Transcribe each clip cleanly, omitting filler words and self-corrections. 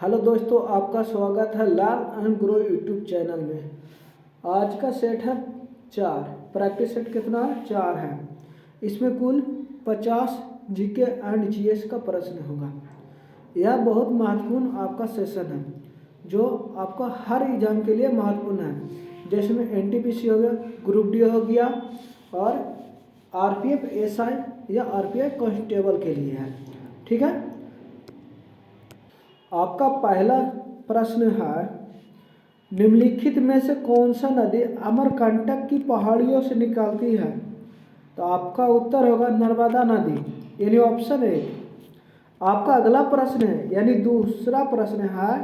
Hello दोस्तों, आपका स्वागत है learn and grow YouTube channel में। आज का सेट है 4। प्रैक्टिस सेट कितना है? 4 है। इसमें कुल 50 जीके एंड जीएस का प्रश्न होगा। यह बहुत महत्वपूर्ण आपका सेशन है जो आपका हर एग्जाम के लिए महत्वपूर्ण है। जैसे में एनटीपीसी हो गया, ग्रुप डी हो गया और आरपीएफ एसआई या आरपीएफ कांस्टेबल के लिए है। ठीक है। आपका पहला प्रश्न है, निम्नलिखित में से कौन सा नदी अमरकंटक की पहाड़ियों से निकलती है? तो आपका उत्तर होगा नर्मदा नदी, यानी ऑप्शन ए। आपका अगला प्रश्न है, यानी दूसरा प्रश्न है,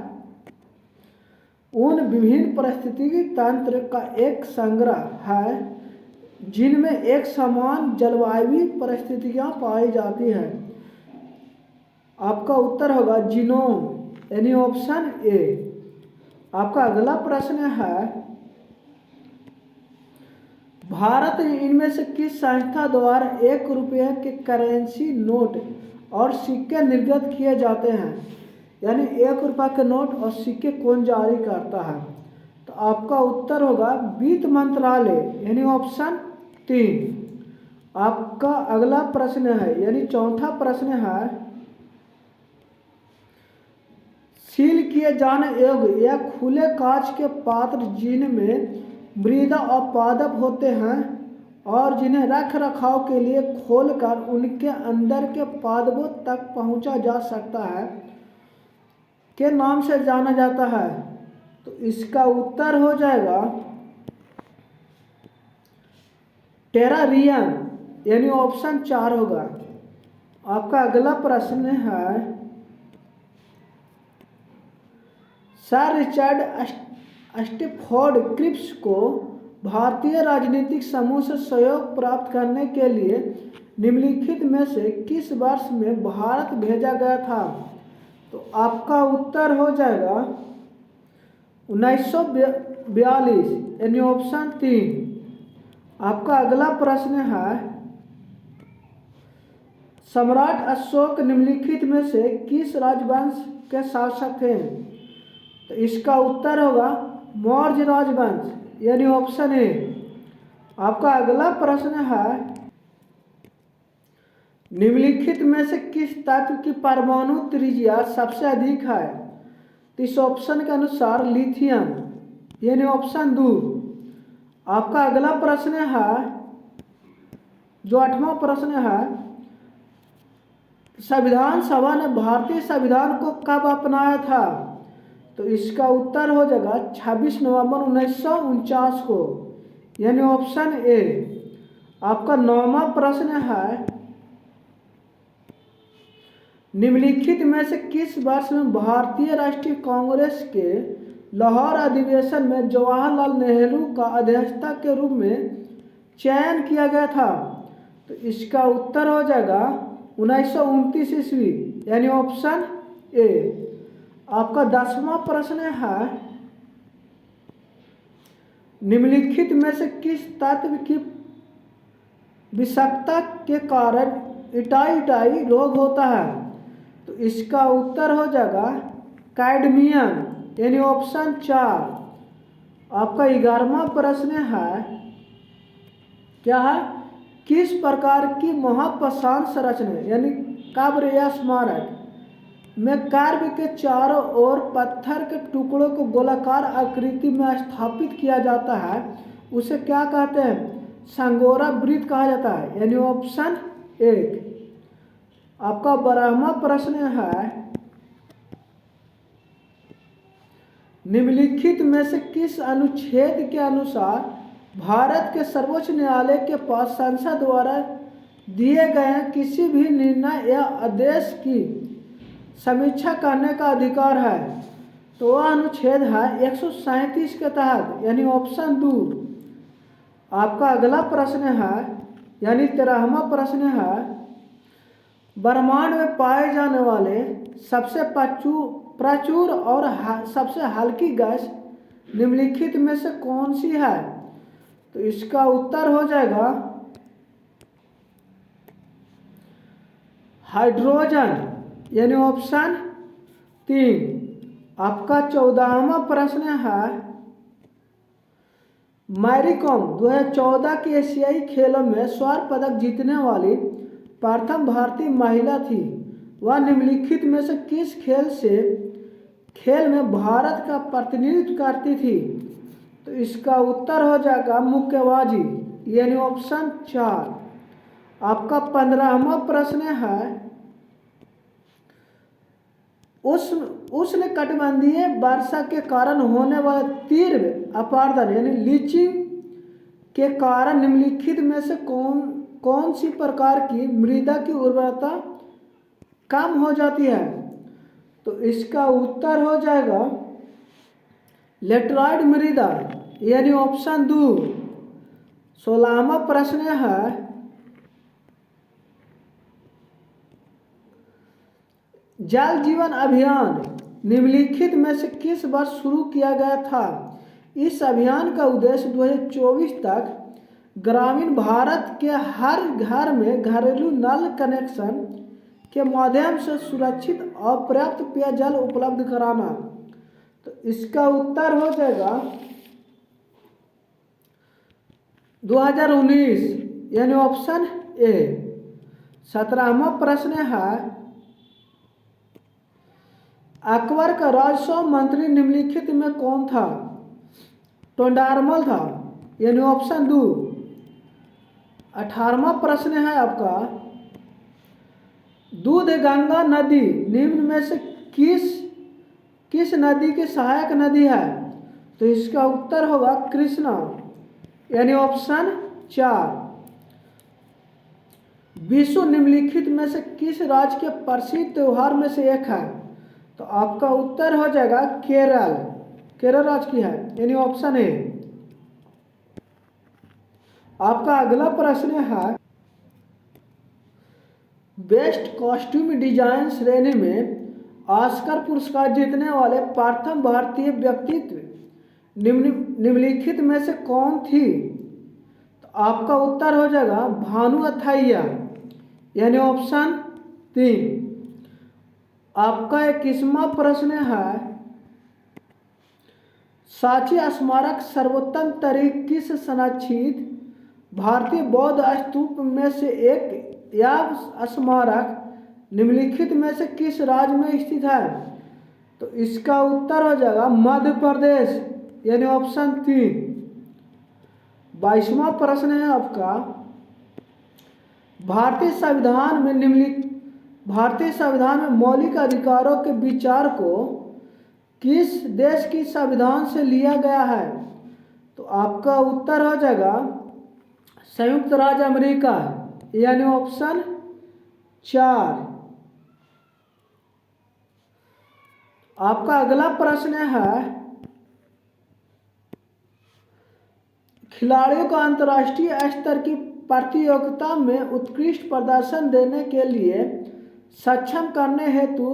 उन विभिन्न पारिस्थितिकी तंत्र का एक संग्रह है जिनमें एक समान जलवायु परिस्थितियां पाई जाती हैं। आपका उत्तर होगा जीनोम, यानी ऑप्शन ए। आपका अगला प्रश्न है, भारत इनमें से किस संस्था द्वारा 1 रुपये के करेंसी नोट और सिक्के निर्गत किए जाते हैं? यानी 1 रुपये के नोट और सिक्के कौन जारी करता है? तो आपका उत्तर होगा वित्त मंत्रालय, यानी ऑप्शन 3। आपका अगला प्रश्न है, यानी चौथा प्रश्न है, सील किए जाने योग्य या खुले कांच के पात्र जिनमें मृदा और पादप होते हैं और जिन्हें रख रखाव के लिए खोलकर उनके अंदर के पादपों तक पहुंचा जा सकता है, के नाम से जाना जाता है? तो इसका उत्तर हो जाएगा टेरारियम, यानी ऑप्शन 4 होगा। आपका अगला प्रश्न है, सर रिचर्ड स्टैफोर्ड क्रिप्स को भारतीय राजनीतिक समूह से सहयोग प्राप्त करने के लिए निम्नलिखित में से किस वर्ष में भारत भेजा गया था? तो आपका उत्तर हो जाएगा 1942, यानी ऑप्शन 3। आपका अगला प्रश्न है, सम्राट अशोक निम्नलिखित में से किस राजवंश के शासक थे? तो इसका उत्तर होगा मौर्य राजवंश, यानी ऑप्शन ए। आपका अगला प्रश्न है, निम्नलिखित में से किस तत्व की परमाणु त्रिज्या सबसे अधिक है? तो इस ऑप्शन के अनुसार लिथियम, यानी ऑप्शन 2। आपका अगला प्रश्न है, जो 8वां प्रश्न है, संविधान सभा ने भारतीय संविधान को कब अपनाया था? तो इसका उत्तर हो जाएगा 26 नवंबर 1949 को, यानी ऑप्शन ए। आपका 9वां प्रश्न है, निम्नलिखित में से किस वर्ष में भारतीय राष्ट्रीय कांग्रेस के लाहौर अधिवेशन में जवाहरलाल नेहरू का अध्यक्षता के रूप में चयन किया गया था? तो इसका उत्तर हो जाएगा 1929 ईस्वी, यानी ऑप्शन ए। आपका 10वां प्रश्न है, निम्नलिखित में से किस तत्व की विषाक्तता के कारण इटाई रोग होता है? तो इसका उत्तर हो जाएगा कैडमियम, यानी ऑप्शन 4। आपका 11वां प्रश्न है, क्या है, किस प्रकार की महाप्रशांत संरचना यानी कब्र या स्मारक में कर्व के चारों ओर पत्थर के टुकड़ों को गोलाकार आकृति में स्थापित किया जाता है, उसे क्या कहते हैं? संगोरा वृत्त कहा जाता है, यानी ऑप्शन 1। आपका 12वां प्रश्न है, निम्नलिखित में से किस अनुच्छेद के अनुसार भारत के सर्वोच्च न्यायालय के पास संसद द्वारा दिए गए किसी भी निर्णय या आदेश की समीक्षा करने का अधिकार है? तो वह अनुच्छेद है 137 के तहत, यानी ऑप्शन 2। आपका अगला प्रश्न है, यानी 13वां प्रश्न है, ब्रह्मांड में पाए जाने वाले सबसे प्रचुर और सबसे हल्की गैस निम्नलिखित में से कौन सी है? तो इसका उत्तर हो जाएगा हाइड्रोजन, यानी ऑप्शन 3। आपका 14वां प्रश्न है, मैरी कॉम 2014 के एशियाई खेलों में स्वर्ण पदक जीतने वाली प्रथम भारतीय महिला थी। वह निम्नलिखित में से किस खेल में भारत का प्रतिनिधित्व करती थी? तो इसका उत्तर हो जाएगा मुक्केबाजी, यानी ऑप्शन 4। आपका 15वां प्रश्न है, उष्णकटिबंधीय वर्षा के कारण होने वाले तीव्र अपर्दन यानी लीचिंग के कारण निम्नलिखित में से कौन सी प्रकार की मृदा की उर्वरता कम हो जाती है? तो इसका उत्तर हो जाएगा लेटराइट मृदा, यानी ऑप्शन 2। 16वां प्रश्न है, जल जीवन अभियान निम्नलिखित में से किस वर्ष शुरू किया गया था? इस अभियान का उद्देश्य 2024 तक ग्रामीण भारत के हर घर में घरेलू नल कनेक्शन के माध्यम से सुरक्षित और पर्याप्त पेयजल उपलब्ध कराना। तो इसका उत्तर हो जाएगा 2019, यानी ऑप्शन ए। 17वां प्रश्न है, अकबर का राजस्व मंत्री निम्नलिखित में कौन था? टोंडारमल था, यानी ऑप्शन 2। 18वां प्रश्न है आपका, दूध गंगा नदी निम्न में से किस नदी की सहायक नदी है? तो इसका उत्तर होगा कृष्णा, यानी ऑप्शन 4। विश्व निम्नलिखित में से किस राज्य के प्रसिद्ध त्योहार में से एक है? तो आपका उत्तर हो जाएगा केरल राज्य की है, यानी ऑप्शन ए। आपका अगला प्रश्न है, बेस्ट कॉस्ट्यूम डिजाइन श्रेणी में ऑस्कर पुरस्कार जीतने वाले प्रथम भारतीय व्यक्तित्व निम्नलिखित में से कौन थी? तो आपका उत्तर हो जाएगा भानु अथैया, यानी ऑप्शन 3। आपका 21वां प्रश्न है, सांची स्मारक सर्वोत्तम किस संरक्षित भारतीय बौद्ध स्तूप में से एक यह स्मारक निम्नलिखित में से किस राज्य में स्थित है? तो इसका उत्तर हो जाएगा मध्य प्रदेश, यानी ऑप्शन 3। 22वां प्रश्न है आपका, भारतीय संविधान में मौलिक अधिकारों के विचार को किस देश की संविधान से लिया गया है? तो आपका उत्तर हो जाएगा संयुक्त राज्य अमेरिका, यानी ऑप्शन 4। आपका अगला प्रश्न है, खिलाड़ियों को अंतर्राष्ट्रीय स्तर की प्रतियोगिता में उत्कृष्ट प्रदर्शन देने के लिए सक्षम करने हेतु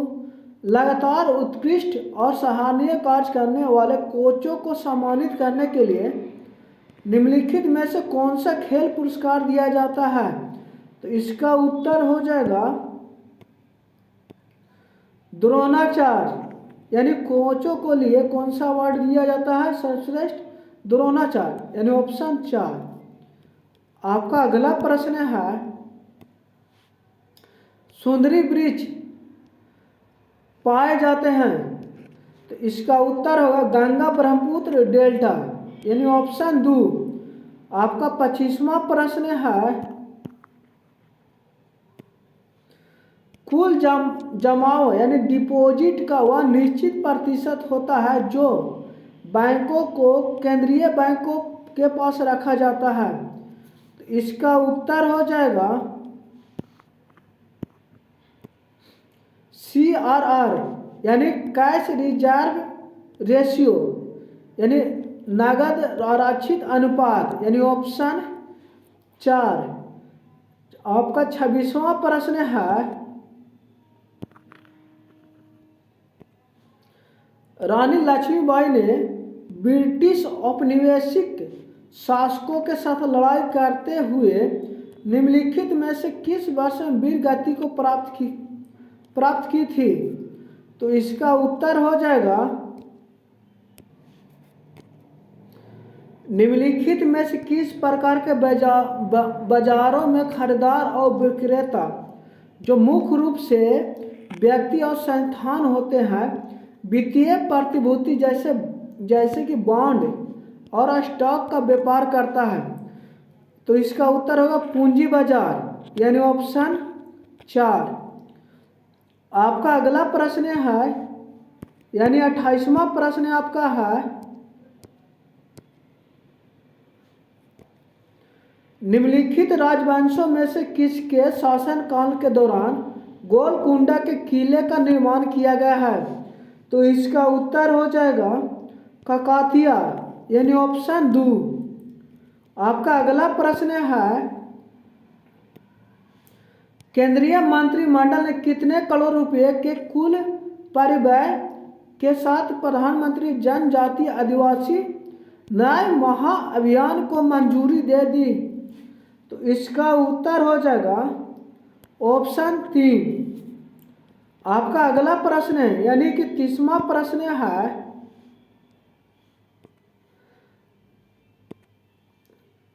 लगातार उत्कृष्ट और सराहनीय कार्य करने वाले कोचों को सम्मानित करने के लिए निम्नलिखित में से कौन सा खेल पुरस्कार दिया जाता है? तो इसका उत्तर हो जाएगा द्रोणाचार्य, यानी कोचों को लिए कौन सा अवार्ड दिया जाता है? सर्वश्रेष्ठ द्रोणाचार्य, यानी ऑप्शन 4। आपका अगला प्रश्न है, सुंदरी वृक्ष पाए जाते हैं? तो इसका उत्तर होगा गंगा ब्रह्मपुत्र डेल्टा, यानी ऑप्शन 2। आपका 25वां प्रश्न है, कुल जमाओ यानी डिपॉजिट का वह निश्चित प्रतिशत होता है जो बैंकों को केंद्रीय बैंकों के पास रखा जाता है। तो इसका उत्तर हो जाएगा CRR, यानी कैश रिजर्व रेशियो, यानी नगद आरक्षित अनुपात, यानी ऑप्शन 4। आपका 26वां प्रश्न है, रानी लक्ष्मीबाई ने ब्रिटिश औपनिवेशिक शासकों के साथ लड़ाई करते हुए निम्नलिखित में से किस वर्ष में वीर गति को प्राप्त की थी? तो इसका उत्तर हो जाएगा निम्नलिखित में से किस प्रकार के बाजारों में खरीदार और विक्रेता जो मुख्य रूप से व्यक्ति और संस्थान होते हैं वित्तीय प्रतिभूति जैसे कि बॉन्ड और स्टॉक का व्यापार करता है? तो इसका उत्तर होगा पूंजी बाजार, यानी ऑप्शन 4। आपका अगला प्रश्न है, यानी 28वां प्रश्न आपका है, निम्नलिखित राजवंशों में से किसके शासनकाल के दौरान गोलकुंडा के किले का निर्माण किया गया है? तो इसका उत्तर हो जाएगा काकतीय, यानी ऑप्शन 2। आपका अगला प्रश्न है, केंद्रीय मंत्रिमंडल ने कितने करोड़ रुपए के कुल परिव्यय के साथ प्रधानमंत्री जनजातीय आदिवासी न्याय महाअभियान को मंजूरी दे दी? तो इसका उत्तर हो जाएगा ऑप्शन 3। आपका अगला प्रश्न है, यानी कि 30वां प्रश्न है,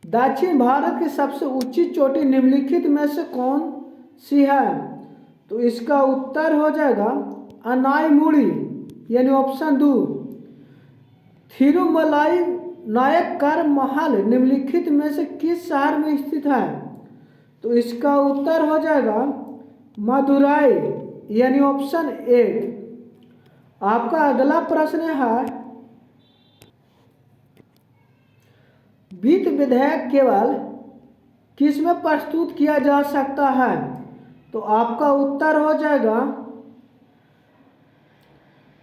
दक्षिण भारत की सबसे ऊंची चोटी निम्नलिखित में से कौन सी है? तो इसका उत्तर हो जाएगा अनाईमुड़ी, यानी ऑप्शन 2। थिरुमलाई नायककर महल निम्नलिखित में से किस शहर में स्थित है? तो इसका उत्तर हो जाएगा मदुराई, यानी ऑप्शन 1। आपका अगला प्रश्न है, वित्त विधेयक केवल किस में प्रस्तुत किया जा सकता है? तो आपका उत्तर हो जाएगा,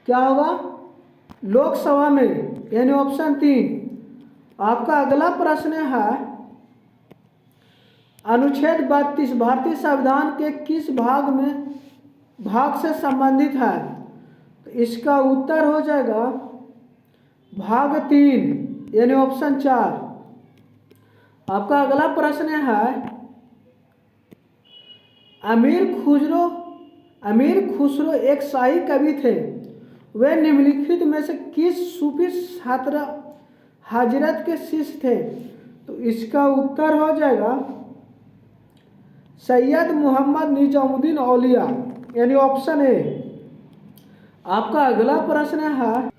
क्या होगा, लोकसभा में, यानी ऑप्शन 3। आपका अगला प्रश्न है, अनुच्छेद 32 भारतीय संविधान के किस भाग से संबंधित है? तो इसका उत्तर हो जाएगा भाग 3, यानी ऑप्शन 4। आपका अगला प्रश्न है, अमीर खुसरो एक शाही कवि थे, वे निम्नलिखित में से किस सूफी छात्र हजरत के शिष्य थे? तो इसका उत्तर हो जाएगा सैयद मोहम्मद निजामुद्दीन औलिया, यानी ऑप्शन ए। आपका अगला प्रश्न है,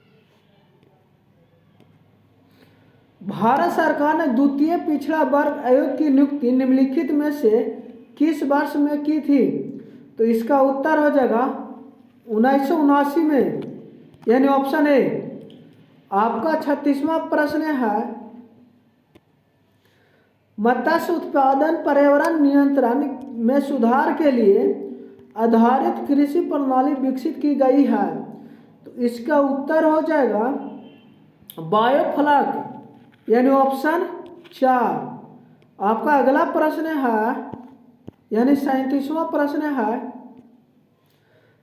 भारत सरकार ने द्वितीय पिछड़ा वर्ग आयोग की नियुक्ति निम्नलिखित में से किस वर्ष में की थी? तो इसका उत्तर हो जाएगा 1979 में, यानी ऑप्शन ए। आपका 36वां प्रश्न है, मत्स्य उत्पादन पर्यावरण नियंत्रण में सुधार के लिए आधारित कृषि प्रणाली विकसित की गई है। तो इसका उत्तर हो जाएगा बायोफ्लॉक, यानी ऑप्शन 4। आपका अगला प्रश्न है, यानी 37वां प्रश्न है,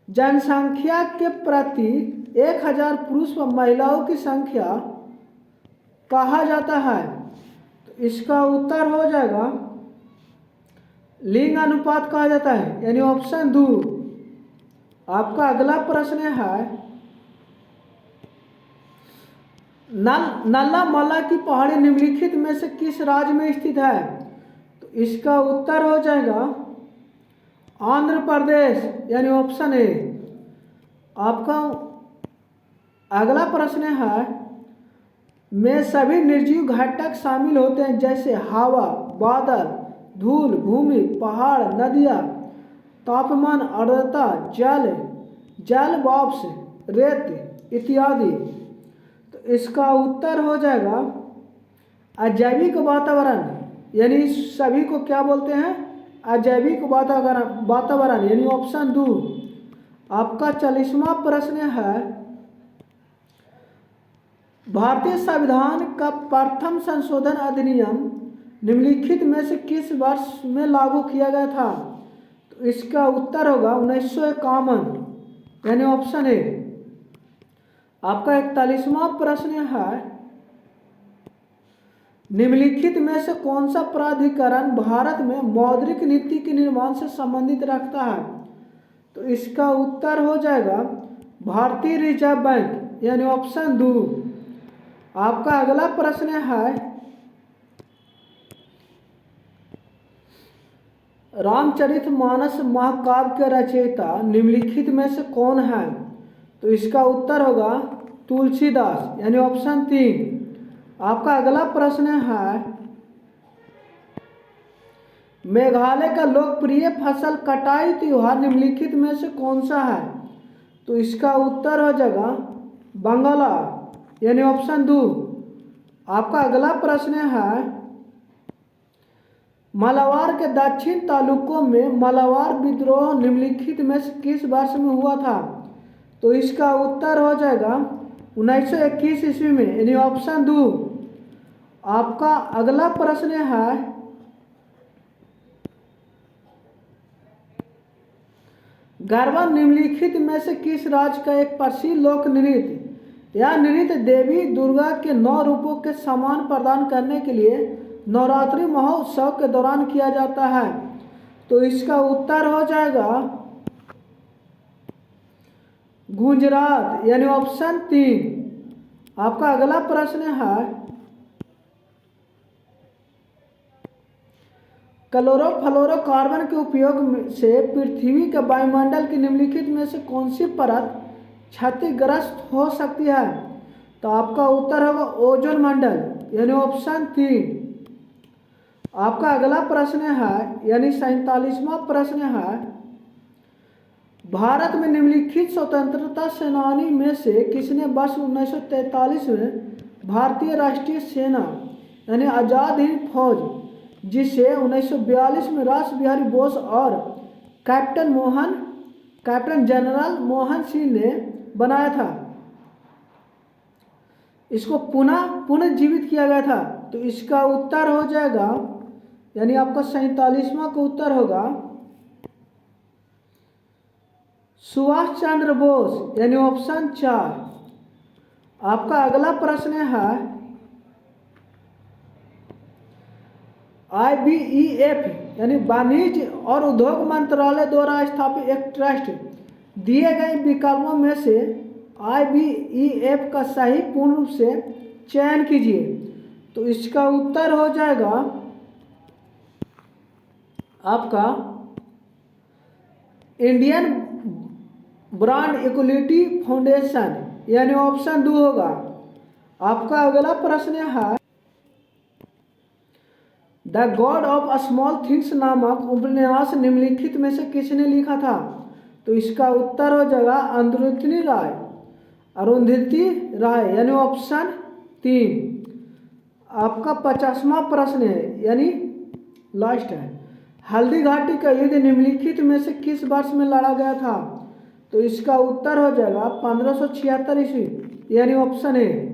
जनसंख्या के प्रति 1000 पुरुष व महिलाओं की संख्या कहा जाता है? तो इसका उत्तर हो जाएगा लिंग अनुपात कहा जाता है, यानी ऑप्शन 2। आपका अगला प्रश्न है, नल्ला मल्ला की पहाड़ी निम्नलिखित में से किस राज्य में स्थित है? तो इसका उत्तर हो जाएगा आंध्र प्रदेश, यानी ऑप्शन ए। आपका अगला प्रश्न है, में सभी निर्जीव घटक शामिल होते हैं जैसे हवा, बादल, धूल, भूमि, पहाड़, नदियाँ, तापमान, आर्द्रता, जल वाष्प, रेत इत्यादि। तो इसका उत्तर हो जाएगा अजैविक वातावरण, यानी सभी को क्या बोलते हैं? अजैविक वातावरण, यानी ऑप्शन 2। आपका 40वां प्रश्न है, भारतीय संविधान का प्रथम संशोधन अधिनियम निम्नलिखित में से किस वर्ष में लागू किया गया था? तो इसका उत्तर होगा 1951, यानी ऑप्शन ए। आपका 41वां प्रश्न है, निम्नलिखित में से कौन सा प्राधिकरण भारत में मौद्रिक नीति के निर्माण से संबंधित रखता है? तो इसका उत्तर हो जाएगा भारतीय रिजर्व बैंक यानी ऑप्शन 2। आपका अगला प्रश्न है रामचरितमानस महाकाव्य के रचयिता निम्नलिखित में से कौन है? तो इसका उत्तर होगा तुलसीदास यानी ऑप्शन 3। आपका अगला प्रश्न है मेघालय का लोकप्रिय फसल कटाई त्योहार निम्नलिखित में से कौन सा है? तो इसका उत्तर हो जाएगा बंगला यानी ऑप्शन 2। आपका अगला प्रश्न है मालाबार के दक्षिण तालुकों में मालाबार विद्रोह निम्नलिखित में से किस वर्ष में हुआ था? तो इसका उत्तर हो जाएगा 1921 ईस्वी में यानी ऑप्शन 2। आपका अगला प्रश्न है गरबा निम्नलिखित में से किस राज्य का एक प्रसिद्ध लोक नृत्य? यह नृत्य देवी दुर्गा के 9 रूपों के सम्मान प्रदान करने के लिए नवरात्रि महोत्सव के दौरान किया जाता है। तो इसका उत्तर हो जाएगा गुजरात यानी ऑप्शन 3। आपका अगला प्रश्न है क्लोरोफ्लोरोकार्बन के उपयोग से पृथ्वी के वायुमंडल की निम्नलिखित में से कौन सी परत क्षतिग्रस्त हो सकती है? तो आपका उत्तर होगा ओजोन मंडल यानी ऑप्शन 3। आपका अगला प्रश्न है यानी 47वां प्रश्न है भारत में निम्नलिखित स्वतंत्रता सेनानी में से किसने वर्ष 1943 में भारतीय राष्ट्रीय सेना यानी आज़ाद हिंद फौज जिसे 1942 में रास बिहारी बोस और कैप्टन जनरल मोहन सिंह ने बनाया था, इसको पुनः जीवित किया गया था? तो इसका उत्तर हो जाएगा यानी आपका 47वां का उत्तर होगा सुभाष चंद्र बोस यानी ऑप्शन 4। आपका अगला प्रश्न है IBEF यानी वाणिज्य और उद्योग मंत्रालय द्वारा स्थापित एक ट्रस्ट दिए गए विकल्पों में से IBEF का सही पूर्ण रूप से चयन कीजिए। तो इसका उत्तर हो जाएगा आपका इंडियन ब्रांड इक्विटी फाउंडेशन यानी ऑप्शन 2 होगा। आपका अगला प्रश्न है the God of small things नामक उपन्यास निम्नलिखित में से किसने लिखा था? तो इसका उत्तर हो जाएगा अरुंधति राय यानी ऑप्शन 3। आपका 50वां प्रश्न है यानी लास्ट है हल्दी घाटी का युद्ध निम्नलिखित में से किस वर्ष में लड़ा गया था? तो इसका उत्तर हो जाएगा 1576 ईस्वी यानी ऑप्शन ए।